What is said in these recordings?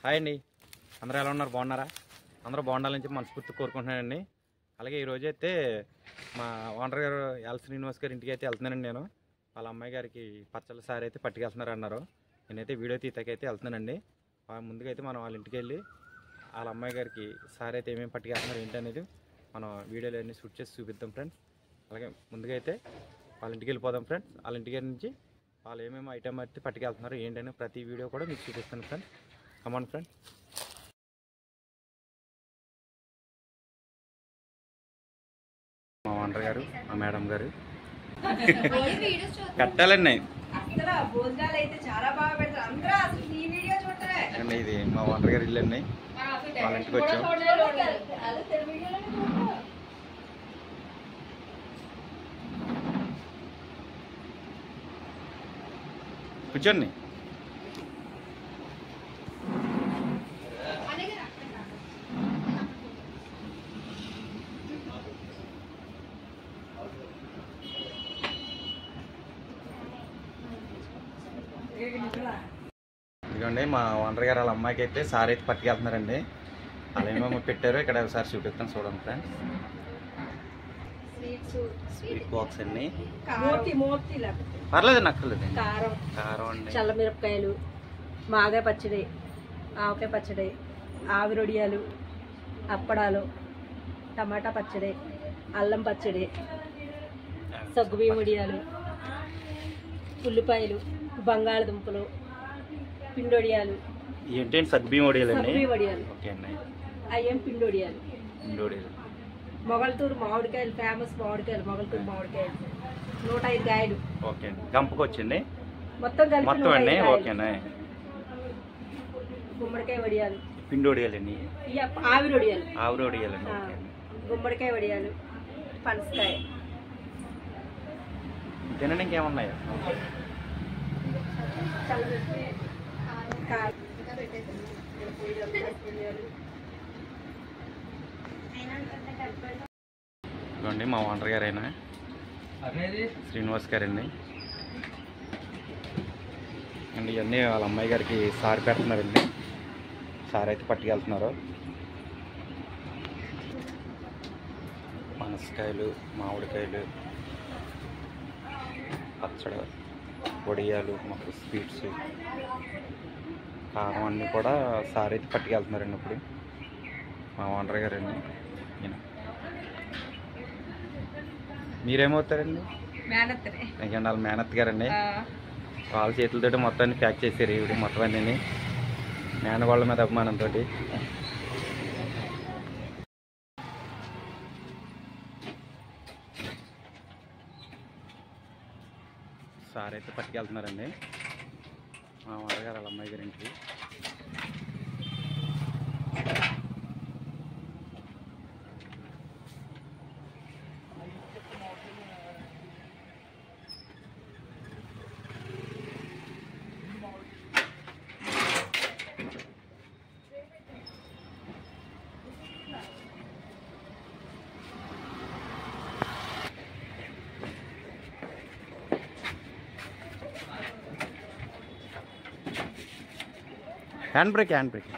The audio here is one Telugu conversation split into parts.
హాయ్ అండి, అందరూ ఎలా ఉన్నారు? బాగున్నారా? అందరూ బాగుండాలని చెప్పి మనస్ఫూర్తిగా కోరుకుంటున్నానండి. అలాగే ఈరోజు అయితే మా ఓనర్ గారు ఎల్ శ్రీనివాస్ గారి ఇంటికి అయితే వెళ్తున్నానండి. నేను వాళ్ళ అమ్మాయి గారికి పచ్చళ్ళ సారీ అయితే పట్టుకెళ్తున్నారు అన్నారు. నేనైతే వీడియో తీతకైతే వెళ్తున్నానండి. ముందుగా అయితే మనం వాళ్ళ ఇంటికి వెళ్ళి వాళ్ళ అమ్మాయి గారికి సారీ అయితే ఏమేమి పట్టుకెళ్తున్నారు ఏంటి అనేది మనం వీడియోలో అన్నీ షూట్ చేసి చూపిద్దాం ఫ్రెండ్స్. అలాగే ముందుగా అయితే వాళ్ళ ఇంటికి వెళ్ళిపోదాం ఫ్రెండ్స్. వాళ్ళ ఇంటికి నుంచి వాళ్ళు ఏమేమి ఐటమ్ అయితే పట్టుకెళ్తున్నారు ఏంటని ప్రతి వీడియో కూడా మీకు చూపిస్తాను ఫ్రెండ్స్. Come on friends. మా ఓనర్ గారు, మా మేడం గారు కట్టాలండి. ఇది మా ఓనర్ గారు ఇల్లు అండి. వాళ్ళ ఇంటికి వచ్చాం. కూర్చోండి. ఇదిగోండి మా ఓనర్ గారు వాళ్ళ అమ్మాయికి అయితే సారీ అయితే పట్టుకెళ్తున్నారండి. అలా ఏమేమో పెట్టారు ఇక్కడ ఒకసారి చూపిస్తాను చూడండి ఫ్రెండ్స్. స్వీట్ బాక్స్ అండి, పర్లేదు నక్కర్లేదు. కారం అండి, చల్లమిరపకాయలు, మాగాయ పచ్చడి, ఆవకాయ పచ్చడి, ఆవిరొడియాలు, అప్పడాలు, టమాటా పచ్చడి, అల్లం పచ్చడి, సగ్గుబియ్యం వడియాలు, ఉల్లిపాయలు, బంగాళదుంపలు, పిండొడియాలు. ఏంటంటే సగ్గుబియ్యం వడియాలండి. వడియాలు ఓకే అండి. అయ్యేం పిండొడియాలు. పిండొడియాలు, మొగల్తూరు మామిడికాయలు, ఫేమస్ మామిడికాయలు, మొగల్తూరు మామిడికాయలు 105 కాయలు. ఓకే అండి. గంపకు వచ్చింది మొత్తం అండి. ఓకేనా. గుమ్మడికాయ వడియాలు, పిండొడియాలండి, ఆవిరొడియాలు, ఆవిరొడియాలండి, గుమ్మడికాయ వడియాలు, పనసకాయ. తినడానికి ఇంకేమున్నాయో. ఇదిగోండి మా ఓనర్ గారైనా శ్రీనివాస్ గారండి. అండ్ ఇవన్నీ వాళ్ళ అమ్మాయి గారికి సారీ పెడుతున్నారండి. సారీ అయితే పట్టుకెళ్తున్నారు. పనసకాయలు, మామిడికాయలు, పచ్చడి, వడియాలు, మాకు స్వీట్స్, కారం అన్నీ కూడా సారీ అయితే పట్టుకెళ్తున్నారండి. ఇప్పుడు మా ఓనర్ గారండి. ఈయన మీరేమవుతారండి? ఎందుకంటే వాళ్ళ మేనత్ గారండి. వాళ్ళ చేతులతో మొత్తాన్ని ప్యాక్ చేశారు ఇవి మొత్తం అన్నీ మేనగోళ్ళ మీద అభిమానంతో. సారీ అయితే పట్టుకెళ్తున్నారండి మా ఓనర్ గారు వాళ్ళ అమ్మాయి గారింటికి. Hand brake, hand brake.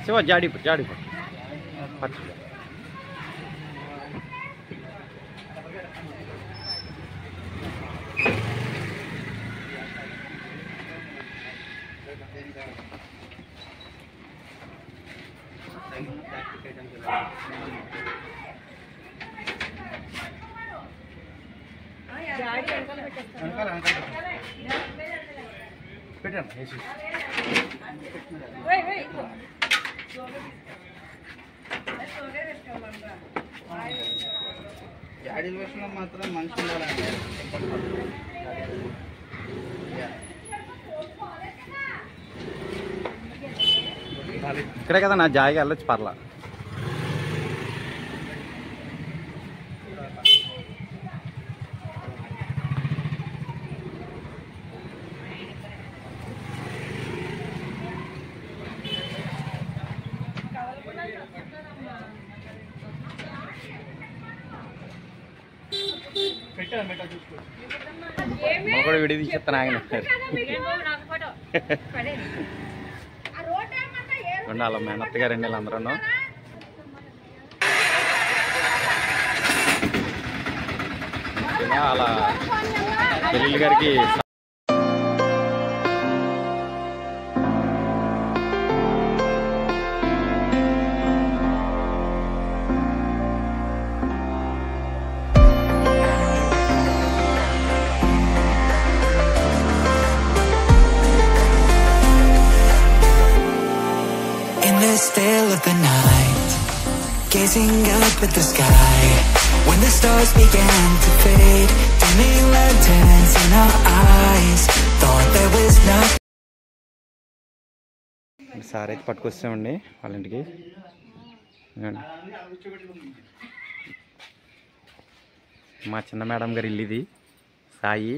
Shiva जाड़ी पर पच्चीस జాడీల విషయంలో మాత్రం మనిషి ఉండాలండి. ఇక్కడే కదా నా జాయిగా వెళ్ళొచ్చు పర్లా. కూడా విడి తీసేస్తాను ఆయన వాళ్ళ మేనత్త గారండి వీళ్ళందరూ. అలా చెల్లెలు గారికి still of the night, gazing up at the sky, when the stars began to fade, dimming lanterns in our eyes, thought there was nothing. Sir అయితే పట్టుకొస్తామండి వాళ్ళ ఇంటికి. మా చిన్న మేడం గారు ఇల్లు ఇది, సాయి.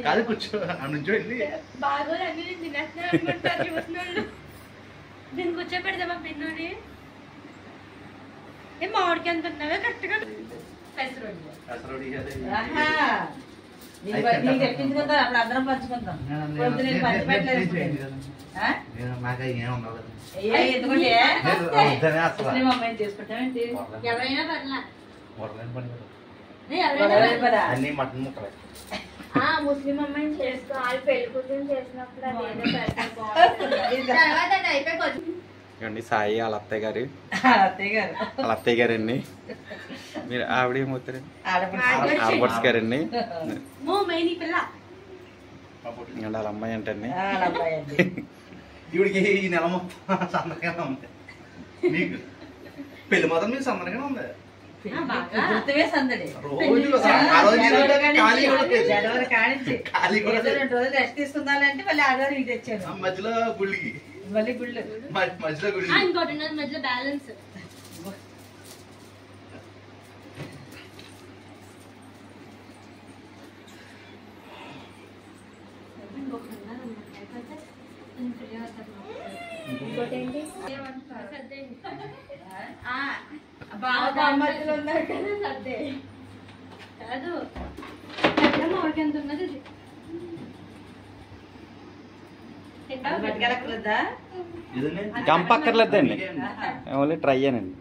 కాదు కూర్చో నుంచో బాగా అన్ని చూస్తున్నాడు. దీన్ని కూర్చోబెడదామా పిన్నోని? ఏ మామిడికి ఎంత ఉన్నావే కరెక్ట్గా అందరం పంచుకుందాం. చేసుకుంటామేంటి? ఎవరైనా పర్లా, అన్ని మటన్ ముక్కలే. ముస్లిం అమ్మాయిని చేసుకో, వాళ్ళు పెళ్లి కూతురు చేసినప్పుడు ఇవ్వండి సాయి వాళ్ళ అత్తయ్య గారు, అత్తయ్య గారు, వాళ్ళ అత్తయ్య గారండి. మీరు ఆవిడ ఏమవుతారండి? ఆడబడ్స్ గారండి. అండి వాళ్ళ అమ్మాయి అంటండి. ఇవిడికి ఈ నెల మొత్తం సందర్గానే ఉంది. మీకు పెళ్లి మాత్రం మీకు సందర్గానే ఉంది. జనవరి కానించి ఖాళీ కూడా 2 రోజులు రెస్ట్ తీసుకుందామంటే మళ్ళీ ఆడవారు ఇంటి తెచ్చాను. మధ్యలో గుళ్ళకి మళ్ళీ గుళ్ళు మధ్యలో గుళ్ళి ఇంకోటి ఉన్నది మధ్యలో బ్యాలెన్స్. ఇంకోటి ఏంటి? బాగా అమ్మతులు ఉన్నారు కదా సర్దే కాదు. మామిడికి ఎంత ఉన్నది పట్టుకెళ్ళక్కర్లేదా? గంపక్కర్లేదండి, ఓన్లీ ట్రై అనండి.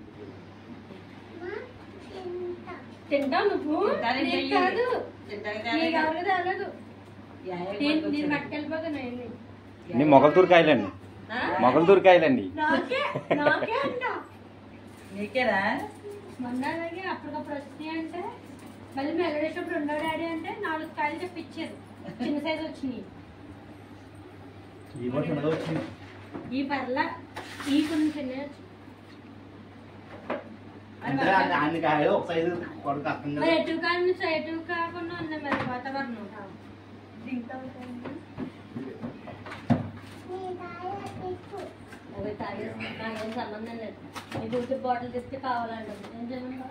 తింటావు నువ్వు? కాదు నేను పట్టుకెళ్ళిపోతాను. ఇన్ని మొగల్తూరు కాయలండి, మొగల్తూరు కాయలండి. నాకే అంట నీకేనా? మొన్న అలాగే అప్పటికప్పుడు వచ్చినాయి అంటే మళ్ళీ మేము వెళ్ళేటప్పుడు రెండో డాడీ అంటే 4 కాయలు తెప్పించారు, చిన్న సైజు వచ్చినాయి. ఈ పర్ల ఈ కొన్ని చిన్న ఎటు కానీ ఎటు కాకుండా ఉన్నాయి మరి వాతావరణం. అవి తాగేసి నాకేం సంబంధం లేదు. ఇది ఊరికి బాటిల్ తెస్తే కావాలంటే ఏం చేయమంటా?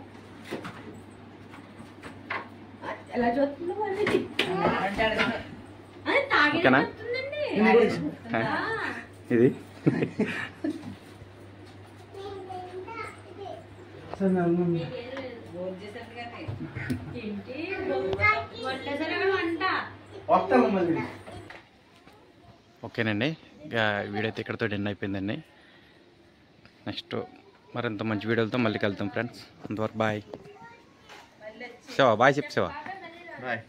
ఎలా చూస్తుందో మళ్ళీ తాగే చెప్తుందండి ఇది. ఏంటి వంటేసరి వంట. ఓకేనండి, ఇక వీడియో అయితే ఇక్కడతో ఎండ్ అయిపోయిందండి. నెక్స్ట్ మరింత మంచి వీడియోలతో మళ్ళీ కలుద్దాం ఫ్రెండ్స్. అంతవరకు బాయ్. శివ బాయ్ చెప్పు శివ. బాయ్.